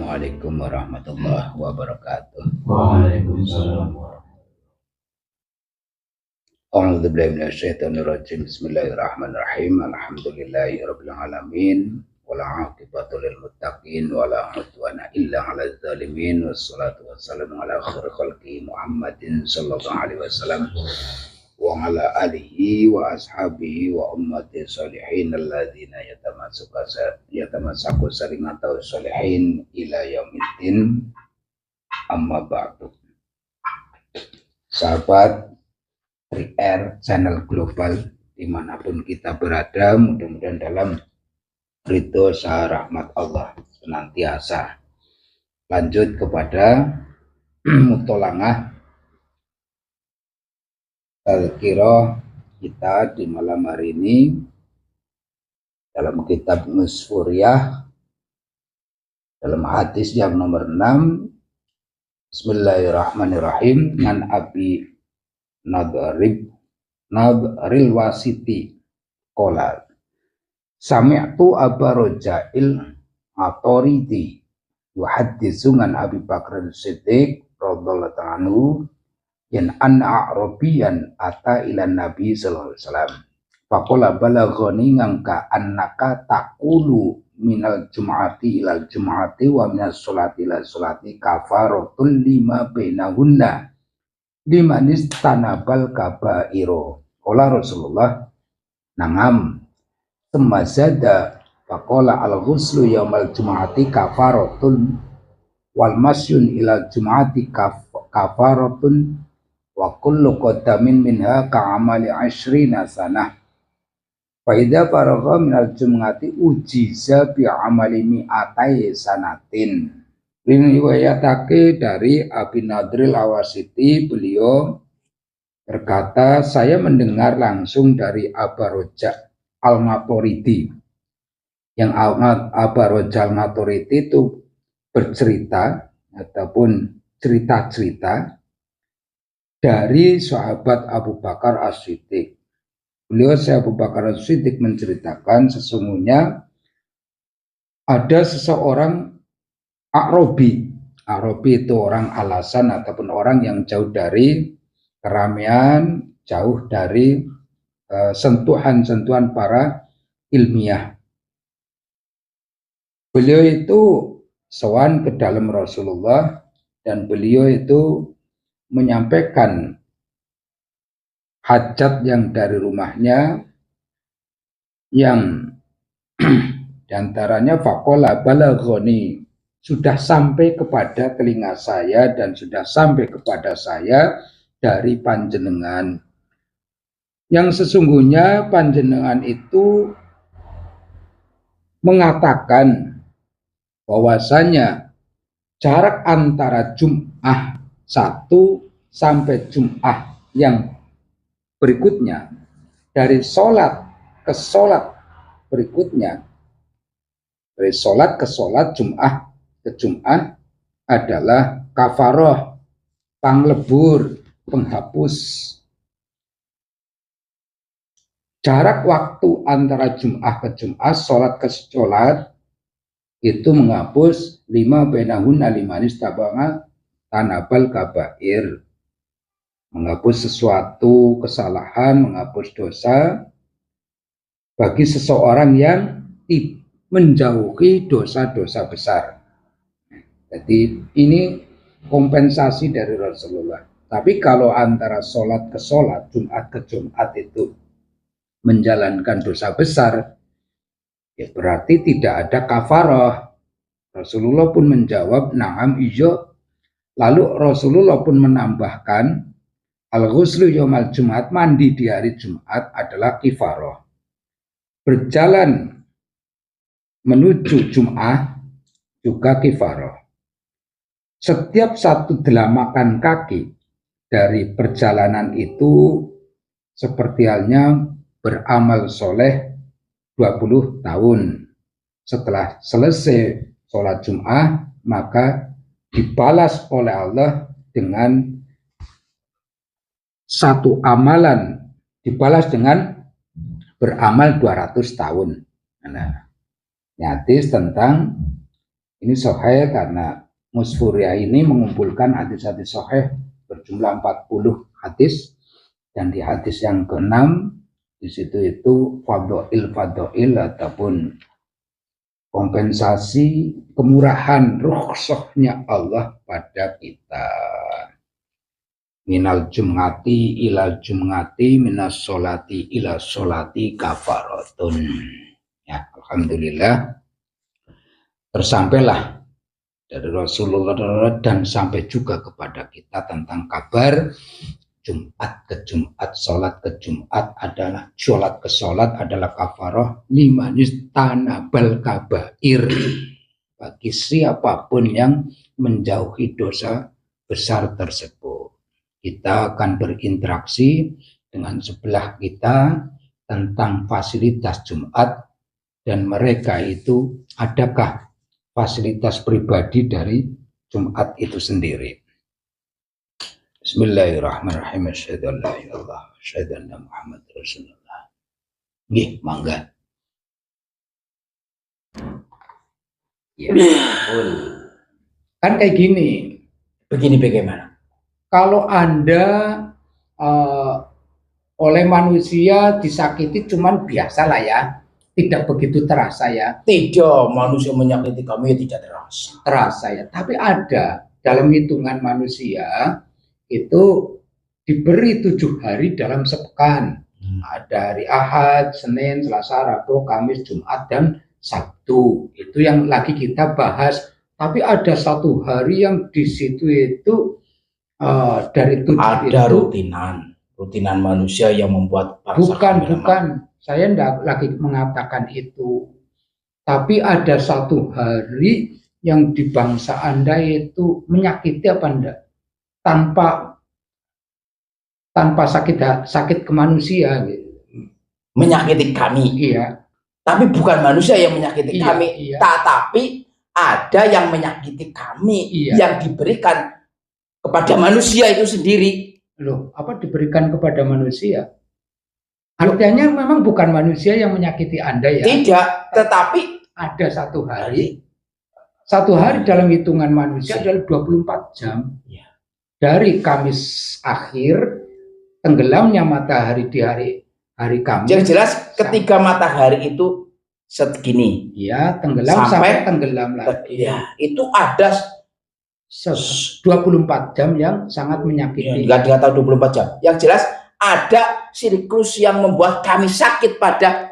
Assalamualaikum warahmatullahi wabarakatuh. Waalaikumsalam. A'udzu billahi minasyaitonir rajim. Bismillahirrahmanirrahim. Alhamdulillahirabbil alamin. Wala 'aqibatu lil muttaqin wala 'udwana illa 'alal zalimin. Wassalatu wassalamu ala khairil khalqi Muhammadin sallallahu alaihi wasallam wa ala alihi wa ashabihi wa ummati sholihin alladzina yatamassaku sarimata sholihin ila yaumiddin. Amma ba'du. Sahabat 3R channel global dimanapun kita berada, mudah-mudahan dalam ridho sah rahmat Allah senantiasa. Lanjut kepada mutolangah Al-Qirah kita di malam hari ini dalam kitab Musfuriyah dalam hadis yang nomor 6. Bismillahirrahmanirrahim. Ngan Abi Nadril Wasiti qala sami'tu Aba Rojail Atoridi yuhaddisu ngan Abi Bakr Siddiq radhiyallahu anhu yan A'rabiyan ata ila Nabi sallallahu alaihi wasallam faqala balaghani ngangka annaka taqulu minal jum'ati ilal jum'ati wa minas sholati ilal sholati kafaratul lima bainahunna limanis tanabal kabairo. Qala Rasulullah nangam semazada faqala al-ghuslu yaumal jum'ati kafaratun wal masyun ilal jum'ati kafaratun wa kullu qadamin minha ka'amali 20 sanah. Fa idza faragha minal jum'ati ujiza bi amali mi'atai sanatin. Riwayatake dari Abi Nadril Awasiti, beliau berkata, saya mendengar langsung dari Aba Roja Al-Maturidi. Yang Aba Roja Al-Maturidi itu bercerita ataupun cerita-cerita dari sahabat Abu Bakar As-Siddiq. Beliau Abu Bakar As-Siddiq menceritakan sesungguhnya ada seseorang A'rabi. A'rabi itu orang alasan ataupun orang yang jauh dari keramaian, jauh dari sentuhan-sentuhan para ilmiah. Beliau itu sowan ke dalam Rasulullah dan beliau itu menyampaikan hajat yang dari rumahnya yang diantaranya faqala balaghani, sudah sampai kepada telinga saya dan sudah sampai kepada saya dari panjenengan yang sesungguhnya panjenengan itu mengatakan bahwasanya jarak antara Jum'ah 1 sampai Jum'ah yang berikutnya, dari sholat ke sholat berikutnya, dari sholat ke sholat, Jum'ah ke Jum'ah adalah kafaroh, panglebur, penghapus. Jarak waktu antara Jum'ah ke Jum'ah, sholat ke sholat itu menghapus 5 bainahunna limanis tabanga tanabal kabair, menghapus sesuatu kesalahan, menghapus dosa bagi seseorang yang menjauhi dosa-dosa besar. Jadi ini kompensasi dari Rasulullah. Tapi kalau antara sholat ke sholat, Jumat ke Jumat itu menjalankan dosa besar, ya berarti tidak ada kafarah. Rasulullah pun menjawab, na'am ijo. Lalu Rasulullah pun menambahkan, al-ghuslu yaumal Jumat, mandi di hari Jumat adalah kifarah. Berjalan menuju Jum'ah juga kifarah. Setiap satu delamakan kaki dari perjalanan itu seperti halnya beramal soleh 20 tahun. Setelah selesai sholat Jum'ah, maka dibalas oleh Allah dengan satu amalan, dibalas dengan beramal 200 tahun. Nah, hadis tentang Ini sahih karena Musfuria ini mengumpulkan hadis-hadis sahih berjumlah 40 hadis, dan di hadis yang ke-6 di situ itu fadhail ataupun kompensasi kemurahan rukhsahnya Allah pada kita. Minal jum'ati ilal jum'ati, minas sholati ila sholati kafaratun. Ya, alhamdulillah tersampailah dari Rasulullah dan sampai juga kepada kita tentang kabar Jumat ke Jumat, sholat ke Jumat adalah sholat ke sholat adalah kafarah liman istanabal kabair, bagi siapapun yang menjauhi dosa besar tersebut. Kita akan berinteraksi dengan sebelah kita tentang fasilitas Jumat, dan mereka itu adakah fasilitas pribadi dari Jumat itu sendiri. Bismillahirrahmanirrahim. Asyhadu an la ilaha illallah, asyhadu anna Muhammad Rasulullah. Nggih, mangga. Ya, betul. Kan kayak gini. Begini bagaimana? Kalau Anda oleh manusia disakiti cuman biasa lah ya, tidak begitu terasa ya. Tidak, manusia menyakiti kami tidak terasa. Terasa ya, tapi ada dalam hitungan manusia itu diberi 7 hari dalam sepekan. Ada hari Ahad, Senin, Selasa, Rabu, Kamis, Jumat, dan Sabtu. Itu yang lagi kita bahas. Tapi ada 1 hari yang di situ itu dari 7 ada itu rutinan manusia yang membuat bukan saya tidak lagi mengatakan itu, tapi ada 1 hari yang di bangsa Anda itu menyakiti apa enggak, tanpa sakit ke manusia gitu. Menyakiti kami, iya, tapi bukan manusia yang menyakiti kami, iya. Tetapi ada yang menyakiti kami, iya, yang diberikan kepada manusia itu sendiri. Loh, apa diberikan kepada manusia? Artinya memang bukan manusia yang menyakiti Anda ya? Tidak, tetapi ada 1 hari. 1 hari dalam hitungan manusia adalah 24 jam. Ya. Dari Kamis akhir, tenggelamnya matahari di hari Kamis. Yang jelas ketika matahari itu segini. Ya, tenggelam sampai tenggelam lagi. Ya, itu ada 24 jam yang sangat menyakiti. Enggak tahu 24 jam. Yang jelas ada siklus yang membuat kami sakit pada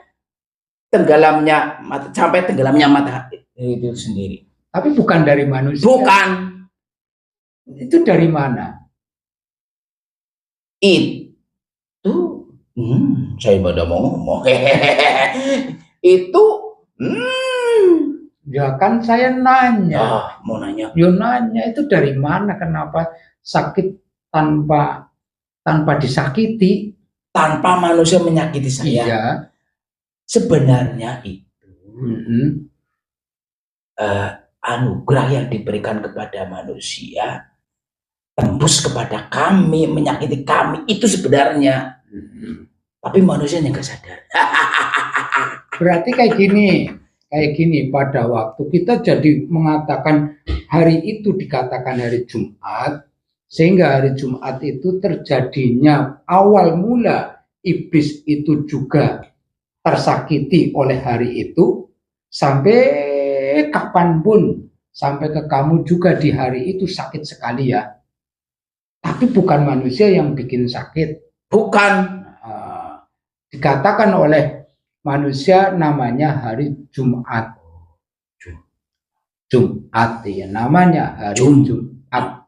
sampai tenggelamnya matahari itu sendiri. Tapi bukan dari manusia. Bukan. Itu dari mana? Itu saya pada mau ngomong. Itu ya kan saya nanya. Mau nanya. Yo nanya itu dari mana, kenapa sakit tanpa disakiti, tanpa manusia menyakiti saya. Iya. Sebenarnya itu anugerah yang diberikan kepada manusia tembus kepada kami, menyakiti kami, itu sebenarnya. Tapi manusianya nggak sadar. Berarti kayak gini pada waktu kita jadi mengatakan hari itu dikatakan hari Jumat, sehingga hari Jumat itu terjadinya awal mula iblis itu juga tersakiti oleh hari itu, sampai kapanpun, sampai ke kamu juga di hari itu sakit sekali ya. Tapi bukan manusia yang bikin sakit. Bukan. Dikatakan oleh manusia namanya hari Jumat. Jumat ya, namanya hari Jumat.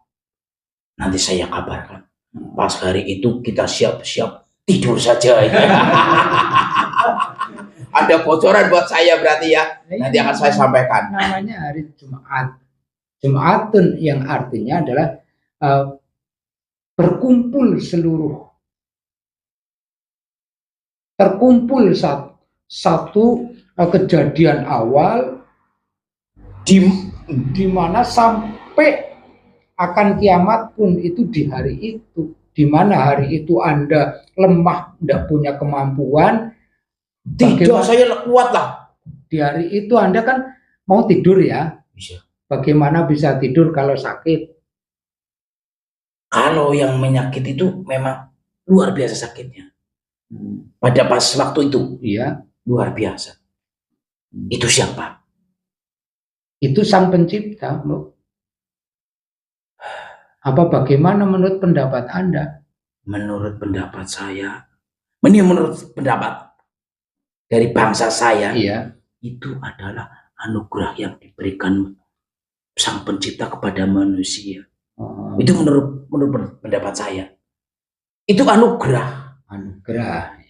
Nanti saya kabarkan. Pas hari itu kita siap-siap tidur saja. Ada bocoran buat saya berarti ya. Nanti akan saya sampaikan. Namanya hari Jumat. Jumatun yang artinya adalah terkumpul satu kejadian awal di mana sampai akan kiamat pun itu di hari itu, di mana hari itu Anda lemah, tidak punya kemampuan. Tidak, saya kuat lah. Di hari itu Anda kan mau tidur ya, bisa. Bagaimana bisa tidur kalau sakit? Kalau yang menyakit itu memang luar biasa sakitnya. Pada pas waktu itu, Iya. luar biasa. Itu siapa? Itu Sang Pencipta, Bu. Apa bagaimana menurut pendapat Anda? Menurut pendapat saya, menurut pendapat dari bangsa saya, Iya. itu adalah anugerah yang diberikan Sang Pencipta kepada manusia. Itu menurut pendapat saya. Itu anugerah. Anugerah.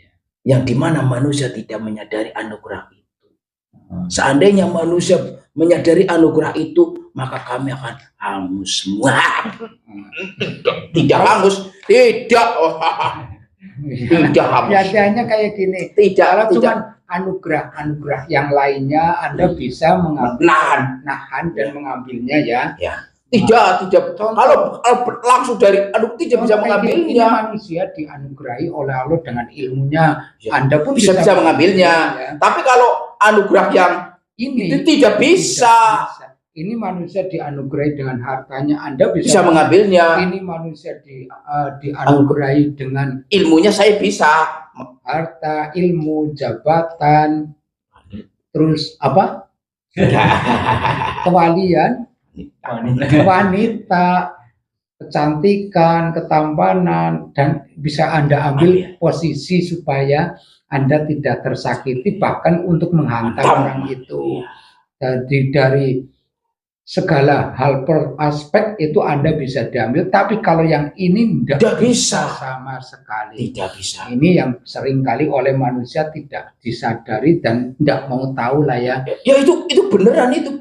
Yang dimana manusia tidak menyadari anugerah itu. Seandainya manusia menyadari anugerah itu, maka kami akan hangus semua. Tidak hangus, tidak. Tidak hangus. Biasanya kayak gini. Tidak, Kalau tidak. cuma anugerah yang lainnya Anda bisa nahan dan mengambilnya ya. Ya. Tidak. Kalau langsung dari tidak bisa mengambilnya. Manusia dianugerahi oleh Allah dengan ilmunya, ya. Anda pun bisa mengambilnya. Ya. Tapi kalau anugerah yang ini itu tidak bisa. Ini manusia dianugerahi dengan hartanya, Anda bisa mengambilnya. Ini manusia dianugerahi dengan ilmunya, saya bisa. Harta, ilmu, jabatan, terus apa? Kewalian, wanita, kecantikan, ketampanan, dan bisa Anda ambil posisi supaya Anda tidak tersakiti, bahkan untuk menghantam orang itu. Jadi dari segala hal per aspek itu Anda bisa diambil, tapi kalau yang ini tidak bisa sama sekali. Tidak bisa. Ini yang seringkali oleh manusia tidak disadari dan tidak mau tahu lah ya. Ya itu beneran itu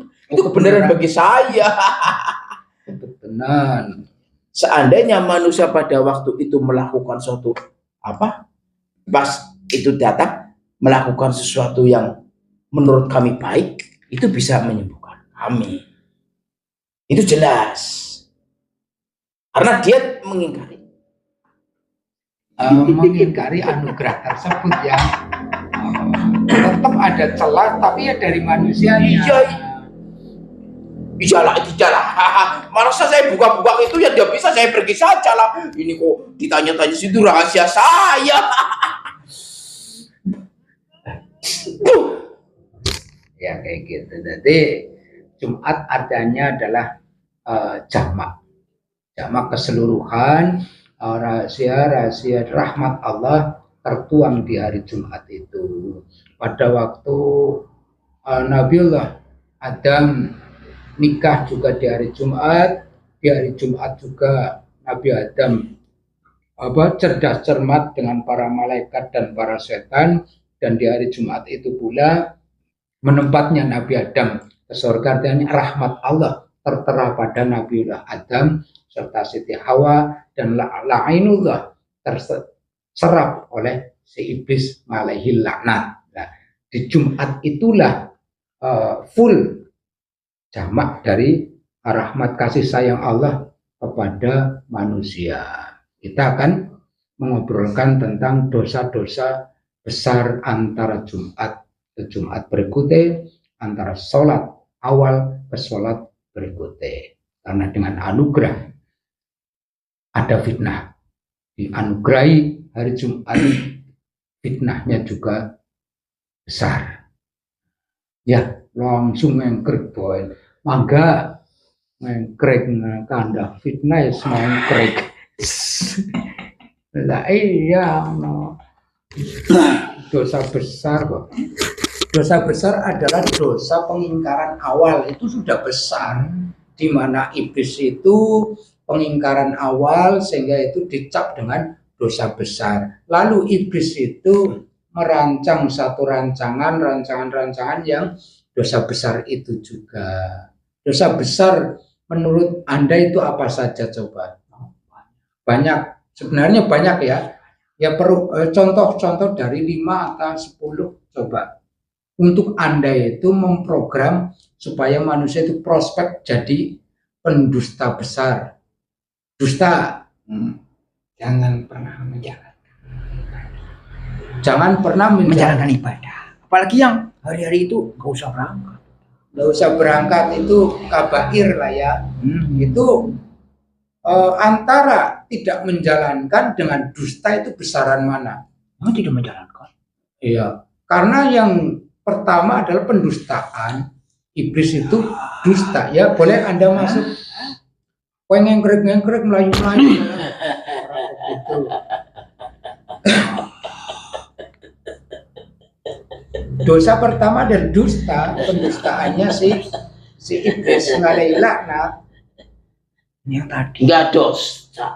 beneran bagi saya. Itu benar. Seandainya manusia pada waktu itu melakukan suatu pas itu datang melakukan sesuatu yang menurut kami baik, itu bisa menyembuhkan kami. Itu jelas. Karena dia mengingkari anugerah tersebut ya. Tetap ada celah, tapi ya dari manusianya. Iyalah. Masa saya buka-buka itu ya dia bisa, saya pergi saja lah. Ini kok ditanya-tanya situ rahasia saya. Ya kayak gitu. Jadi Jumat adanya adalah jamak keseluruhan, rahasia rahmat Allah tertuang di hari Jumat itu. Pada waktu Nabiullah Adam nikah juga di hari Jumat juga Nabi Adam cerdas cermat dengan para malaikat dan para setan, dan di hari Jumat itu pula menempatnya Nabi Adam ke surga, dan rahmat Allah tertera pada Nabiullah Adam serta Siti Hawa, dan la'inullah terserap oleh si iblis alaihi laknat. Nah, di Jumat itulah full jamak dari rahmat kasih sayang Allah kepada manusia. Kita akan mengobrolkan tentang dosa-dosa besar antara Jumat ke Jumat berikutnya, antara sholat awal ke sholat berikutnya. Karena dengan anugerah ada fitnah. Dianugerahi hari Jumat, fitnahnya juga besar. Ya, langsung ngengkrek boy. Mangga ngengkrek kanda fitnah ya ngengkrek. Lah iya, no. Dosa besar kok. Dosa besar adalah dosa pengingkaran awal, itu sudah besar, di mana iblis itu pengingkaran awal sehingga itu dicap dengan dosa besar. Lalu iblis itu merancang satu rancangan yang dosa besar itu juga. Dosa besar menurut Anda itu apa saja coba? Banyak, sebenarnya banyak ya. Ya perlu contoh-contoh dari 5 atau 10 coba. Untuk Anda itu memprogram supaya manusia itu prospek jadi pendusta besar. Dusta, jangan pernah menjalankan ibadah. Apalagi yang hari-hari itu gak usah berangkat. nggak usah berangkat itu kabair lah ya. Itu antara tidak menjalankan dengan dusta itu besaran mana? Tidak menjalankan. Iya, karena yang pertama adalah pendustaan. Iblis itu dusta ya. Boleh Anda masuk ngengkrek melayu-melayu ya. Gitu. Dosa pertama adalah dusta, pendustaannya si iblis ngalai laknat. Yang tadi. Enggak dosa.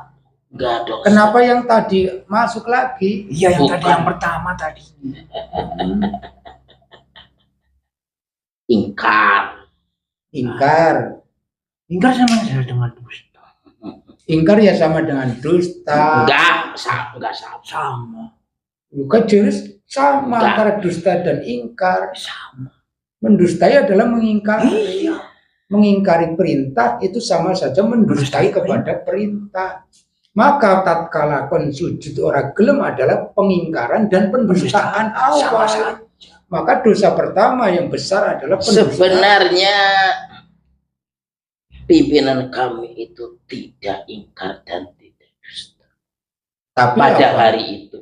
Enggak dosa. Kenapa yang tadi masuk lagi? Iya, yang tadi, Bukan. yang pertama tadi. Ingkar. Ingkar. Ingkar sama saja dengan dusta. Ingkar ya sama dengan dusta. Enggak sama. Sama. Bukan jelas sama Enggak. antara dusta dan ingkar. Sama. Mendustai adalah mengingkari. Iya. Mengingkari perintah itu sama saja mendustai Mendustai kepada perintah. Maka tatkala kon sujud ora gelem adalah pengingkaran dan pendustaan Sama awal. saja. Maka dosa pertama yang besar adalah pendustaan. Sebenarnya pimpinan kami itu tidak ingkar dan tidak dusta. Tapi Pada apa? hari itu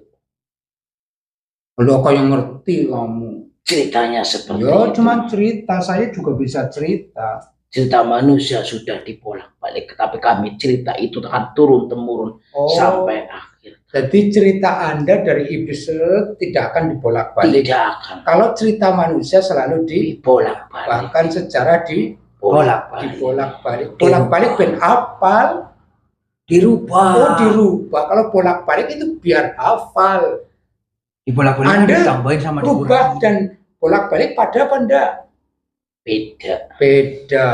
Lo kok yang ngerti kamu? ceritanya seperti Ya itu. cuma cerita, saya juga bisa cerita. Cerita manusia sudah dibolak-balik, tapi kami cerita itu akan turun temurun Oh, sampai akhir. jadi cerita Anda dari iblis tidak akan dibolak-balik. Tidak akan Kalau cerita manusia selalu dibolak-balik. bahkan secara Bolak-balik. dibolak-balik. Bolak-balik ben hafal. Dirubah. Oh, dirubah. Kalau bolak-balik itu biar hafal. Dibolak-balik Anda ditambahin sama Rubah dikurangi. dan bolak-balik pada apa enggak? Beda. Beda.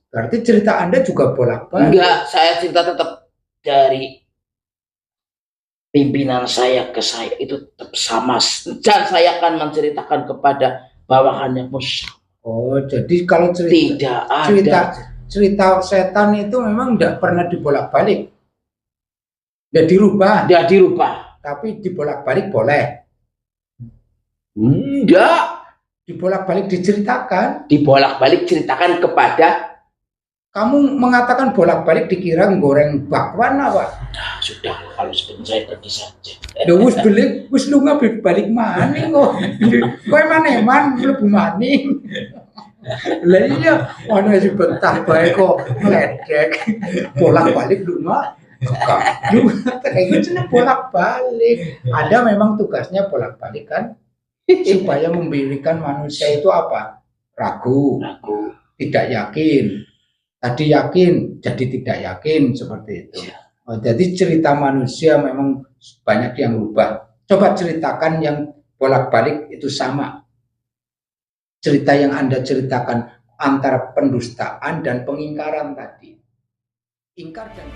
Berarti cerita Anda juga bolak-balik. Enggak, saya cerita tetap dari pimpinan saya ke saya itu tetap sama. Dan saya akan menceritakan kepada bawahannya Musa. Oh, jadi kalau Tidak ada. cerita setan itu memang enggak pernah dibolak-balik. Enggak dirubah, Tidak dirubah. tapi dibolak-balik boleh. Enggak. Dibolak-balik diceritakan. Dibolak-balik ceritakan kepada. Kamu mengatakan bolak-balik dikira goreng bakwan apa? Nah, sudah kalau seperti saya pergi saja. Lho wis belik, wis lunga balik maning kok. Kowe maneman mlebu maning. Lah iya, ana sing betah bae kok ngledek. Bolak-balik lunga. Lu kayak gitu bolak-balik. Ada memang tugasnya bolak-balik kan supaya memberikan manusia itu apa? Ragu, tidak yakin. Tadi yakin, jadi tidak yakin seperti itu. Oh, jadi cerita manusia memang banyak yang berubah. Coba ceritakan yang bolak-balik itu sama. Cerita yang Anda ceritakan antara pendustaan dan pengingkaran tadi. Ingkar dan